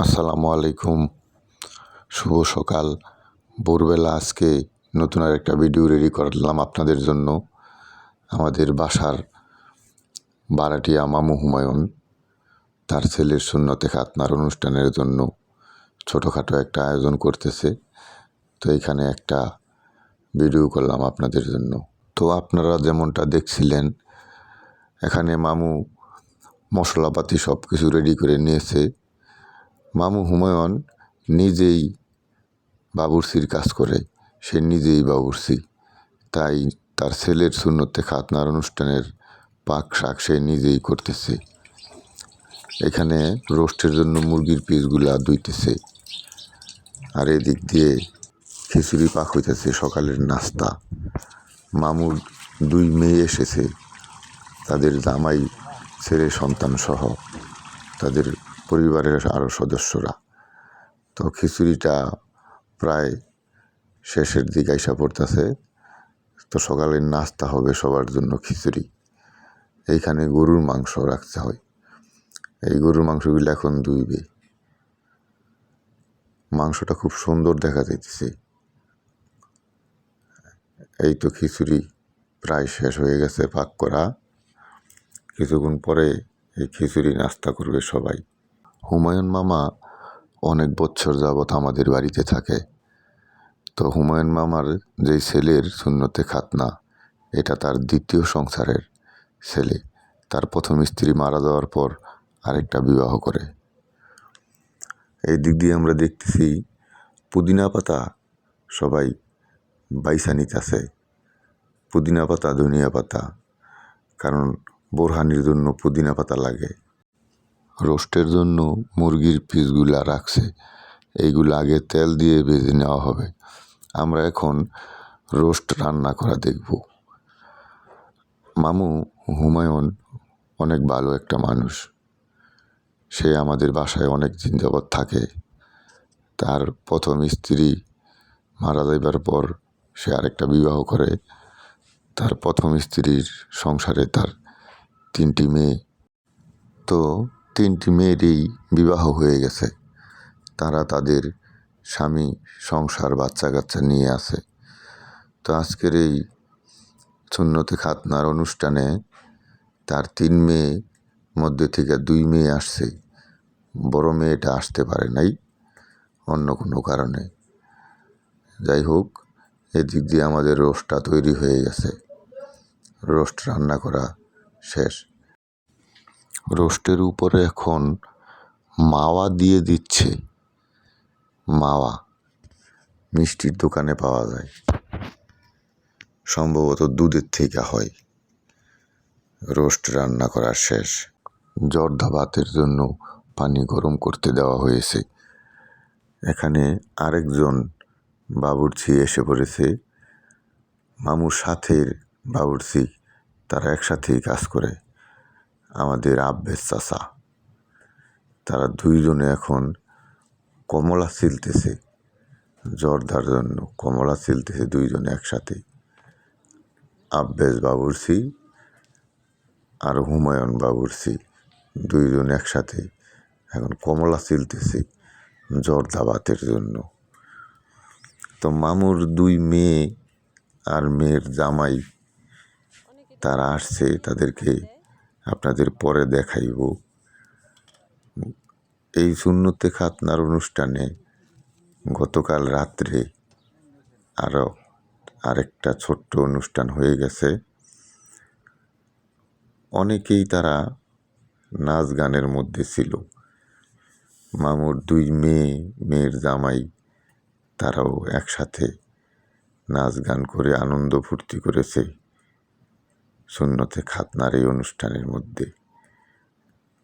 আসসালামু আলাইকুম। শুভ সকাল। ভোরবেলা আজকে নতুন আরেকটা ভিডিও রেডি করলাম আপনাদের জন্য। আমাদের বাসার ভাড়াটিয়া মামু হুমায়ুন তার ছেলের সুন্নতে খাতনার অনুষ্ঠানের জন্য ছোটোখাটো একটা আয়োজন করতেছে। তো এইখানে একটা ভিডিও করলাম আপনাদের জন্য। তো আপনারা যেমনটা দেখছিলেন, এখানে মামু মশলাপাতি সব কিছু রেডি করে নিয়েছে। মামু হুমায়ুন নিজেই বাবুর্চির কাজ করে, সে নিজেই বাবুর্চি, তাই তার ছেলের সুন্নতে খাতনার অনুষ্ঠানের পাক শাক সে নিজেই করতেছে। এখানে রোস্টের জন্য মুরগির পিসগুলা ধুইতেছে, আর এদিক দিয়ে খিচুড়ি পাক হইতেছে সকালের নাস্তা। মামুর 2 মেয়ে এসেছে, তাদের জামাই, ছেলে সন্তান সহ তাদের পরিবারের আরও সদস্যরা। তো খিচুড়িটা প্রায় শেষের দিকে আইসা পড়তেছে। তো সকালের নাস্তা হবে সবার জন্য খিচুড়ি। এইখানে গরুর মাংস রাখতে হয়, এই গরুর মাংসগুলো এখন ধুইবে। মাংসটা খুব সুন্দর দেখা যাইতেছে। এই তো খিচুড়ি প্রায় শেষ হয়ে গেছে পাক করা। কিছুক্ষণ পরে এই খিচুড়ি নাস্তা করবে সবাই। হুমায়ুন মামা অনেক বছর যাবৎ আমাদের বাড়িতে থাকে। তো হুমায়ুন মামার যেই ছেলের সুন্নতে খাতনা, এটা তার দ্বিতীয় সংসারের ছেলে। তার প্রথম স্ত্রী মারা যাওয়ার পর আরেকটা বিবাহ করে। এই দিক দিয়ে আমরা দেখতেছি পুদিনা পাতা সবাই বাইসা নিতেছে, পুদিনা পাতা, ধনিয়া পাতা, কারণ বোরহানির জন্য পুদিনা পাতা লাগে। রোস্টের জন্য মুরগির পিসগুলা রাখছে, এইগুলো আগে তেল দিয়ে ভেজে নেওয়া হবে। আমরা এখন রোস্ট রান্না করা দেখব। মামু হুমায়ুন অনেক ভালো একটা মানুষ, সে আমাদের বাসায় অনেক দিন যাবৎ থাকে। তার প্রথম স্ত্রী মারা যাইবার পর সে আরেকটা বিবাহ করে। তার প্রথম স্ত্রীর সংসারে তার 3টি মেয়ে। তো 3টি মেয়েরই বিবাহ হয়ে গেছে, তারা তাদের স্বামী, সংসার, বাচ্চা কাচ্চা নিয়ে আছে। তো আজকের এই সুন্নতে খাতনার অনুষ্ঠানে তার 3 মেয়ে মধ্যে থেকে 2 মেয়ে আসছে, বড় মেয়েটা আসতে পারে নাই অন্য কোনো কারণে। যাই হোক, এদিক দিয়ে আমাদের রোস্টটা তৈরি হয়ে গেছে, রোস্ট রান্না করা শেষ। রোস্টের উপরে এখন মাওয়া দিয়ে দিচ্ছে। মাওয়া মিষ্টির দোকানে পাওয়া যায়, সম্ভবত দুধের থেকে হয়। রোস্ট রান্না করা শেষ। জর্দা ভাতের জন্য পানি গরম করতে দেওয়া হয়েছে। এখানে আরেকজন বাবুর্চি এসে পড়েছে, মামুর সাথের বাবুর্চি, তারা একসাথেই কাজ করে, আমাদের আব্বেস চাচা। তারা 2 জনে এখন কমলা ছিলতেছে, জর্দার জন্য কমলা ছিলতেছে 2 জনে একসাথে। আব্বেস বাবুর্চি আর হুমায়ুন বাবুর্চি 2 জন একসাথে এখন কমলা ছিলতেছে জর্দা ভাতের জন্য। তো মামুর 2 মেয়ে আর মেয়ের জামাই তারা আসছে, তাদেরকে আপনাদের পরে দেখাইব। এই সুন্নতে খাতনার অনুষ্ঠানে গতকাল রাত্রে আরও আরেকটা ছোট্ট অনুষ্ঠান হয়ে গেছে। অনেকেই তারা নাচ গানের মধ্যে ছিল। মামুর 2 মেয়ে, মেয়ের জামাই, তারাও একসাথে নাচ গান করে আনন্দ ফুর্তি করেছে সুন্নতে খাতনার এই অনুষ্ঠানের মধ্যে।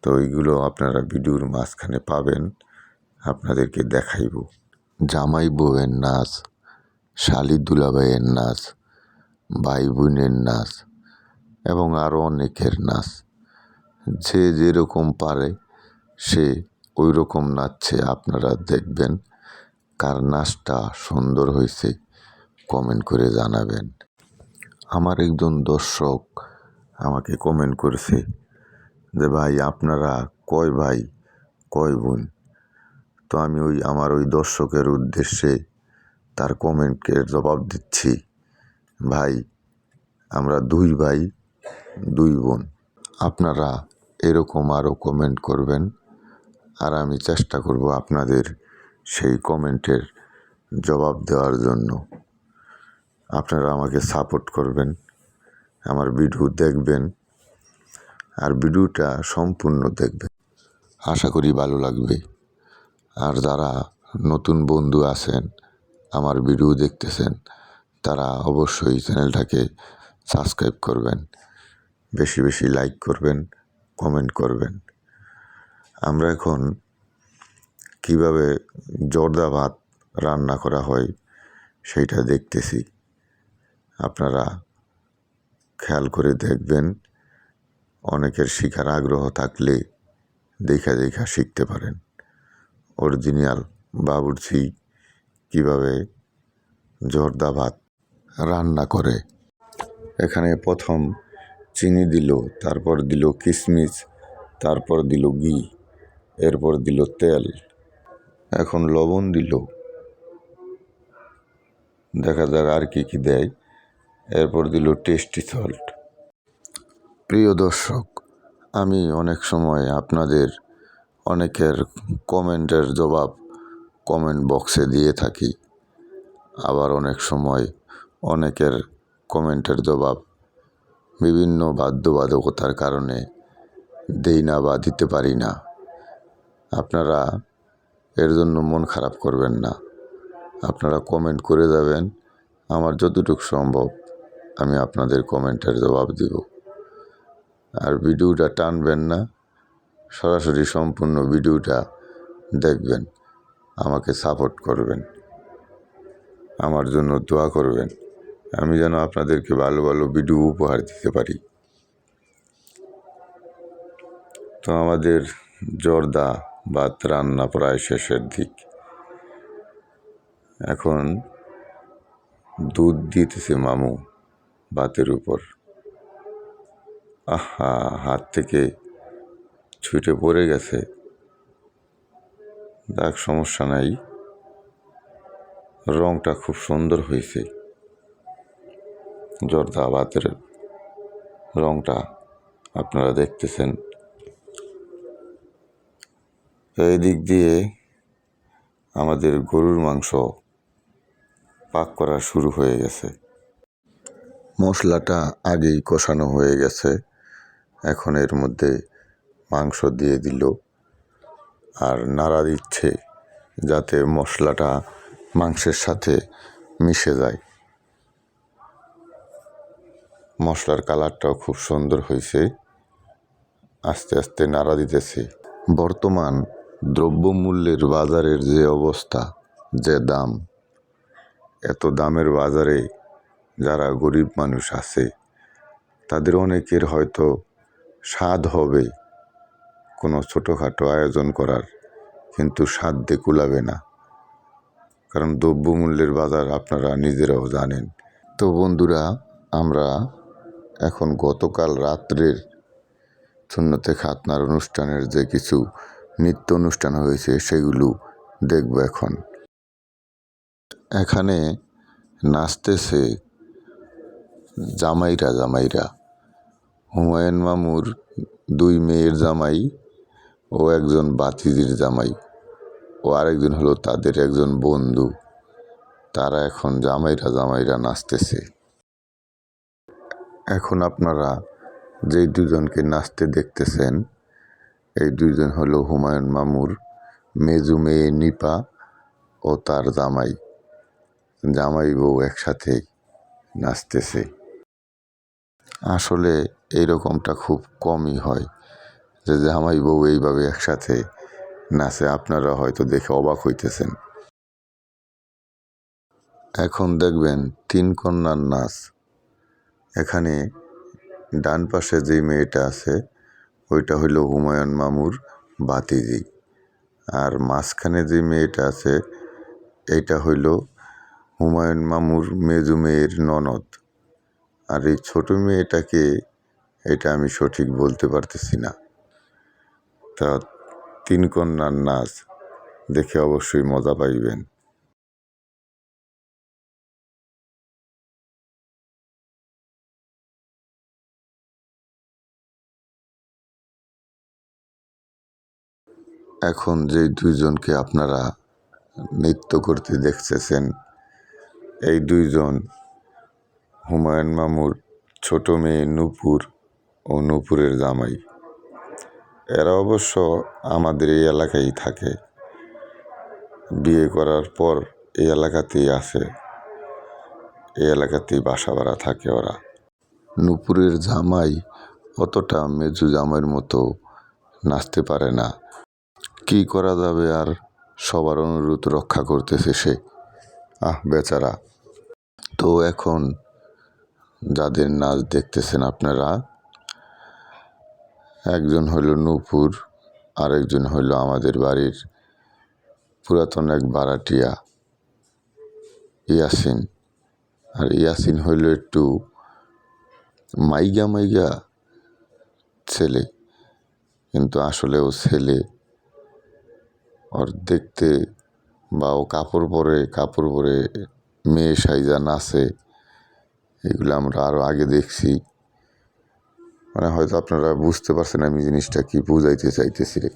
তো এইগুলো আপনারা ভিডিওর মাঝখানে পাবেন, আপনাদেরকে দেখাইব। জামাই বউয়ের নাচ, শালি দুলাভাইয়ের নাচ, ভাই বোনের নাচ এবং আরও অনেকের নাচ। যে যেরকম পারে সে ওই রকম নাচছে, আপনারা দেখবেন। কার নাচটা সুন্দর হয়েছে কমেন্ট করে জানাবেন। আমার একজন দর্শক আমাকে কমেন্ট করেছে যে ভাই, আপনারা কয় ভাই কয় বোন? তো আমি আমার ওই দর্শকের উদ্দেশ্যে তার কমেন্টের জবাব দিচ্ছি, ভাই আমরা 2 ভাই 2 বোন। আপনারা এরকম আরও কমেন্ট করবেন, আর আমি চেষ্টা করব আপনাদের সেই কমেন্টের জবাব দেওয়ার জন্য। আপনারা আমাকে সাপোর্ট করবেন, আমার ভিডিও দেখবেন, আর ভিডিওটা সম্পূর্ণ দেখবেন। আশা করি ভালো লাগবে। আর যারা নতুন বন্ধু আছেন আমার ভিডিও দেখতেছেন, তারা অবশ্যই চ্যানেলটাকে সাবস্ক্রাইব করবেন, বেশি বেশি লাইক করবেন, কমেন্ট করবেন। আমরা এখন কিভাবে জর্দা ভাত রান্না করা হয় সেইটা দেখতেছি। আপনারা খেয়াল করে দেখবেন, অনেকের শিখার আগ্রহ থাকলে দেখা দেখা শিখতে পারেন। অরিজিনাল বাবুর্চি কীভাবে জর্দা ভাত রান্না করে। এখানে প্রথম চিনি দিল, তারপর দিল কিশমিশ, তারপর দিল ঘি, এরপর দিল তেল, এখন লবণ দিল, দেখা যাক আর কি কি দেয়। এরপর দিল টেস্টি সল্ট। প্রিয় দর্শক, আমি অনেক সময় আপনাদের অনেকের কমেন্টের জবাব কমেন্ট বক্সে দিয়ে থাকি, আবার অনেক সময় অনেকের কমেন্টের জবাব বিভিন্ন বাধ্যবাধকতার কারণে দেই না বা দিতে পারি না। আপনারা এর জন্য মন খারাপ করবেন না, আপনারা কমেন্ট করে যাবেন, আমার যতটুকু সম্ভব আমি আপনাদের কমেন্টের জবাব দিব। আর ভিডিওটা টানবেন না, সরাসরি সম্পূর্ণ ভিডিওটা দেখবেন, আমাকে সাপোর্ট করবেন, আমার জন্য দোয়া করবেন, আমি যেন আপনাদেরকে ভালো ভালো ভিডিও উপহার দিতে পারি। তো আমাদের জর্দা ভাত রান্না প্রায় শেষের দিক। এখন দুধ দিতেছে মামু ভাতের উপর। আহা, হাত থেকে ছুটে পড়ে গেছে, দেখ সমস্যা নাই, রংটা খুব সুন্দর হয়েছে। জর্দা ভাতের রংটা আপনারা দেখতেছেন। এই দিক দিয়ে আমাদের গরুর মাংস পাক করা শুরু হয়ে গেছে। মশলাটা আগেই কষানো হয়ে গেছে, এখন এর মধ্যে মাংস দিয়ে দিল আর নাড়া দিচ্ছে যাতে মশলাটা মাংসের সাথে মিশে যায়। মশলার কালারটাও খুব সুন্দর হয়েছে, আস্তে আস্তে নাড়া দিতেছে। বর্তমান দ্রব্যমূল্যের বাজারের যে অবস্থা, যে দাম, এত দামের বাজারে যারা গরিব মানুষ আছে তাদের অনেকের হয়তো স্বাদ হবে কোনো ছোটোখাটো আয়োজন করার, কিন্তু সাধ্যে কুলাবে না, কারণ দ্রব্যমূল্যের বাজার আপনারা নিজেরাও জানেন। তো বন্ধুরা, আমরা এখন গতকাল রাত্রের সুন্নতে খাতনার অনুষ্ঠানের যে কিছু নৃত্য অনুষ্ঠান হয়েছে সেগুলো দেখব। এখন এখানে নাচতেছে জামাইরা। হুমায়ুন মামুর 2 মেয়ের জামাই ও একজন বাতিজির জামাই ও আরেকজন হলো তাদের একজন বন্ধু। তারা এখন জামাইরা নাচতেছে। এখন আপনারা যেই দুজনকে নাচতে দেখতেছেন, এই 2 জন হলো হুমায়ুন মামুর মেজু মেয়ে নিপা ও তার জামাই বউ একসাথে নাচতেছে। আসলে এইরকমটা খুব কমই হয় যে জামাই বউ এইভাবে একসাথে নাচে। আপনারা হয়তো দেখে অবাক হইতেছেন। এখন দেখবেন 3 কন্যার নাচ। এখানে ডান পাশে যেই মেয়েটা আছে ওইটা হইল হুমায়ুন মামুর ভাতিজি, আর মাঝখানে যে মেয়েটা আছে এইটা হইল হুমায়ুন মামুর মেজু মেয়ের ননদ। আর এই ছোট মেয়েটাকে, এটা আমি সঠিক বলতে পারতেছি না। তা 3 কন্যার নাচ দেখে অবশ্যই মজা পাইবেন। এখন যেই দুইজনকে আপনারা নৃত্য করতে দেখতেছেন, এই দুইজন হুমায়ুন মামুর ছোট মেয়ে নূপুর ও নূপুরের জামাই। এরা অবশ্য আমাদের এই এলাকায় থাকে, বিয়ে করার পর এই এলাকাতেই আছে, এই এলাকাতেই বাসা ভাড়া থাকে ওরা। নূপুরের জামাই অতটা মেজু জামাইয়ের মতো নাচতে পারে না, কি করা যাবে আর, সবার অনুরোধ রক্ষা করতেছে সে। বেচারা। তো এখন যাদের নাচ দেখতেছেন আপনারা, একজন হইল নূপুর, আরেকজন হইল আমাদের বাড়ির পুরাতন এক ভাড়াটিয়া ইয়াসিন। আর ইয়াসিন হইল একটু মাইগা মাইগা ছেলে, কিন্তু আসলে ও ছেলে। ওর দেখতে বা ও কাপড় পরে মেয়ে সাইজা নাচে, এগুলো আমরা আরও আগে দেখছি। মানে হয়তো আপনারা বুঝতে পারছেন আমি জিনিসটা কি বুঝাইতে চাইতেছি রে।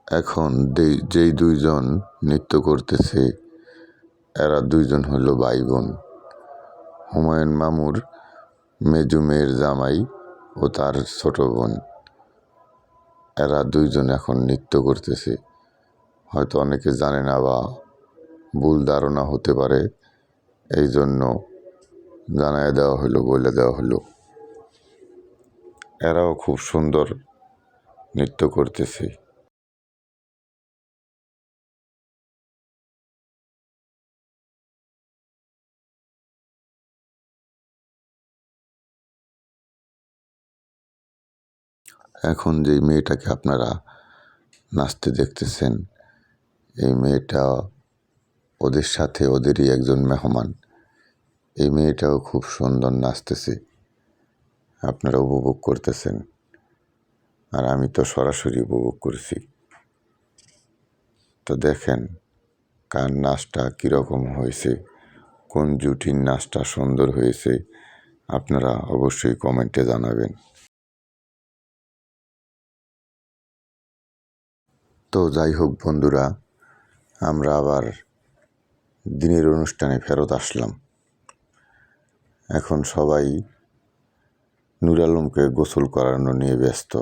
এখন যেই দুইজন নৃত্য করতেছে, এরা দুইজন হইল ভাই বোন। হুমায়ুন মামুর মেজু মেয়ের জামাই ও তার ছোট বোন, এরা দুইজন এখন নৃত্য করতেছে। হয়তো অনেকে জানে না বা ভুল ধারণা হতে পারে, এই জন্য জানায় দেওয়া হলো, বলে দেওয়া হলো। এরাও খুব সুন্দর নৃত্য করতেছে। এখন যেই মেয়েটাকে আপনারা নাচতে দেখতেছেন, এই মেয়েটা ওদের সাথে ওদেরই একজন মেহমান। এই মেয়েটাও খুব সুন্দর নাচতেছে, আপনারা উপভোগ করতেছেন, আর আমি তো সরাসরি উপভোগ করছি। তো দেখেন কার নাচটা কীরকম হয়েছে, কোন জুটির নাচটা সুন্দর হয়েছে, আপনারা অবশ্যই কমেন্টে জানাবেন। তো যাই হোক বন্ধুরা, আমরা আবার দিনের অনুষ্ঠানে ফেরত আসলাম। এখন সবাই নূর আলমকে গোসল করানো নিয়ে ব্যস্ত।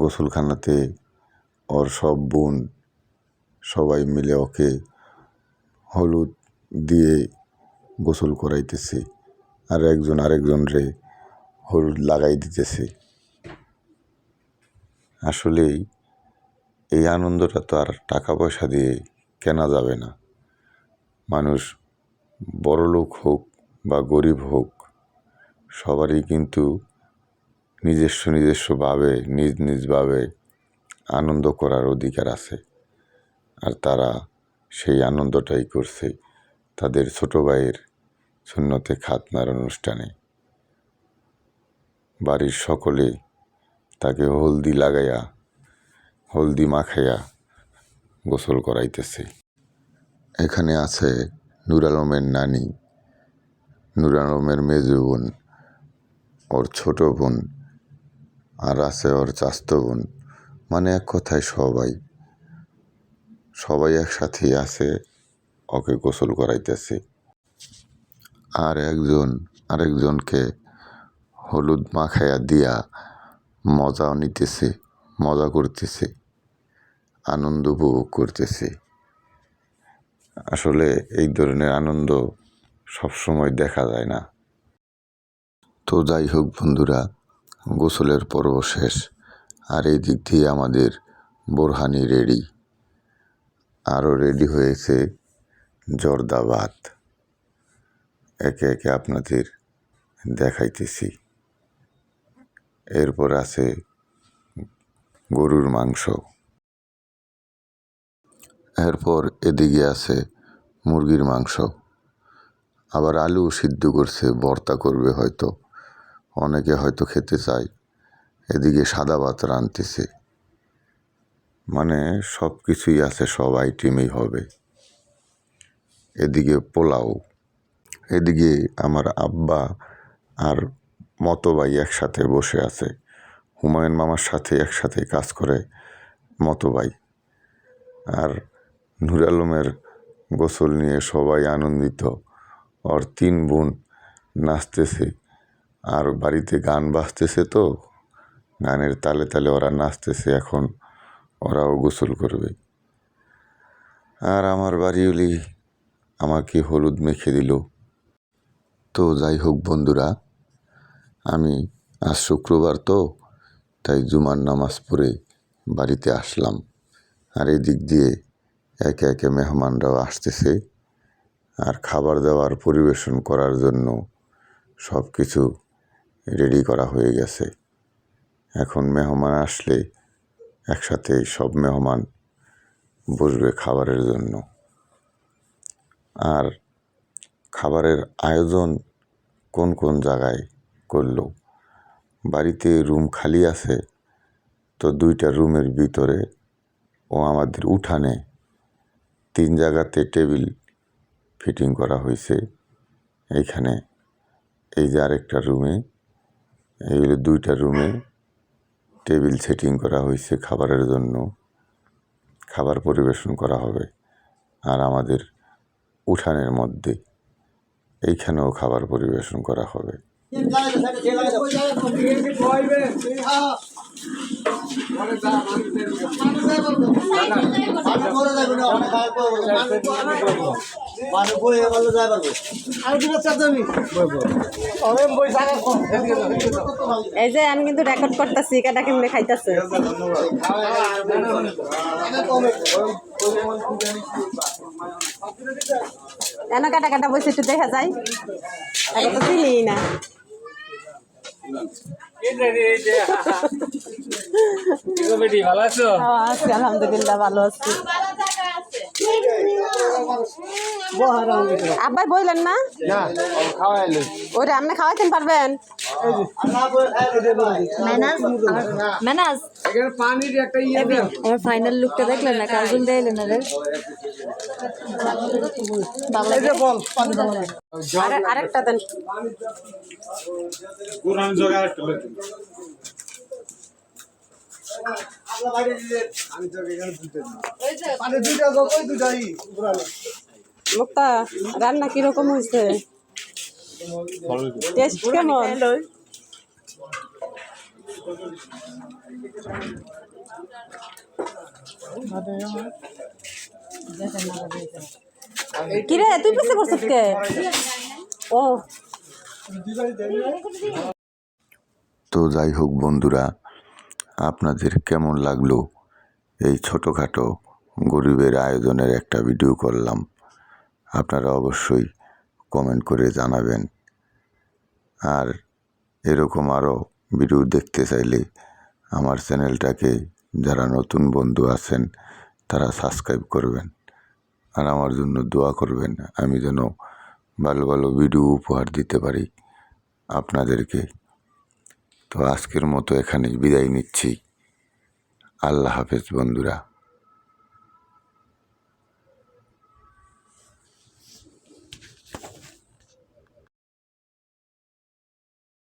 গোসলখানাতে ওর সব বোন সবাই মিলে ওকে হলুদ দিয়ে গোসল করাইতেছে, আর একজন আরেকজনরে হলুদ লাগাই দিতেছে। আসলেই এই আনন্দটা তো আর টাকা পয়সা দিয়ে কেনা যাবে না। মানুষ বড়লোক হোক বা গরিব হোক, সবারই কিন্তু নিজস্বভাবে নিজভাবে আনন্দ করার অধিকার আছে। আর তারা সেই আনন্দটাই করছে তাদের ছোট ভাইয়ের সুন্নতে খাতনার অনুষ্ঠানে। বাড়ির সকলে তাকে হলদি মাখাইয়া গোসল করাইতেছে। এখানে আছে নূর আলমের নানি, নূর আলমের মেজো বোন, ওর ছোট বোন, আর আছে ওর চাচতো বোন। মানে এক কথায় সবাই একসাথেই আছে, ওকে গোসল করাইতেছে। আর আরেকজনকে হলুদ মাখাইয়া দিয়া মজা করতেছে, আনন্দ উপভোগ করতেছে। আসলে এই ধরনের আনন্দ সবসময় দেখা যায় না। তো যাই হোক বন্ধুরা, গোসলের পর্ব শেষ, আর এই দিক দিয়ে আমাদের বোরহানি রেডি। আরও রেডি হয়েছে জর্দা ভাত, একে একে আপনাদের দেখাইতেছি। এরপর আছে গরুর মাংস, এরপর এদিকে আছে মুরগির মাংস, আবার আলু সিদ্ধ করছে, ভর্তা করবে হয়তো, অনেকে হয়তো খেতে চায়। এদিকে সাদা ভাত রাঁধতেছে। মানে সব কিছুই আছে, সব আইটেমই হবে। এদিকে পোলাও, এদিকে আমার আব্বা আর মতো ভাই একসাথে বসে আছে। হুমায়ুন মামার সাথে একসাথে কাজ করে মতো ভাই। আর নূর আলমের গোসল নিয়ে সবাই আনন্দিত। ওর 3 বোন নাচতেছে, আর বাড়িতে গান বাজতেছে, তো গানের তালে তালে ওরা নাচতেছে। এখন ওরাও গোসল করবে। আর আমার বাড়িওলি আমাকে হলুদ মেখে দিল। তো যাই হোক বন্ধুরা, আমি আজ শুক্রবার, তো তাই জুমার নামাজ পড়ে বাড়িতে আসলাম। আর এদিক দিয়ে একে একে মেহমানরাও আসতেছে। আর খাবার দাবার পরিবেশন করার জন্য সব কিছু রেডি করা হয়ে গেছে। এখন মেহমান আসলে একসাথে সব মেহমান বসবে খাবারের জন্য। আর খাবারের আয়োজন কোন কোন জায়গায় করলো, বাড়িতে রুম খালি আছে, তো 2টা রুমের ভিতরে ও আমাদের উঠানে 3 জায়গাতে টেবিল ফিটিং করা হয়েছে। এইখানে এই যে আরেকটা রুমে, এইগুলো 2টা রুমে টেবিল সেটিং করা হয়েছে খাবারের জন্য। খাবার পরিবেশন করা হবে। আর আমাদের উঠানের মধ্যে এইখানেও খাবার পরিবেশন করা হবে। এই যে আমি কিন্তু রেকর্ড করতেছি, কাটা কেমনে খাইতেছে। কেন কাটা কাটা বসে একটু দেখা যায়, আগে তো চিনি না। আলহামদুলিল্লাহ ভালো আছি। আব্বাই বললেন না ওইটা আপনি খাওয়াইতেন পারবেন? আমার ফাইনাল লুকটা দেখলেন না? কাজল দিলেন না রে? আরেকটা দেন। মুক্তা, রান্না কিরকম হয়েছে? টেস্ট কেমন? কিরে তুই পিছিয়ে করছিস কে? ও তো যাই হোক বন্ধুরা, আপনাদের কেমন লাগলো এই ছোটোখাটো গরিবের আয়োজনের একটা ভিডিও করলাম? আপনারা অবশ্যই কমেন্ট করে জানাবেন। আর এরকম আরও ভিডিও দেখতে চাইলে আমার চ্যানেলটাকে যারা নতুন বন্ধু আছেন তারা সাবস্ক্রাইব করবেন। আর আমার জন্য দোয়া করবেন, আমি যেন ভালো ভালো ভিডিও উপহার দিতে পারি আপনাদেরকে। তো আজকের মতো এখানেই বিদায় নিচ্ছি। আল্লাহ হাফেজ বন্ধুরা।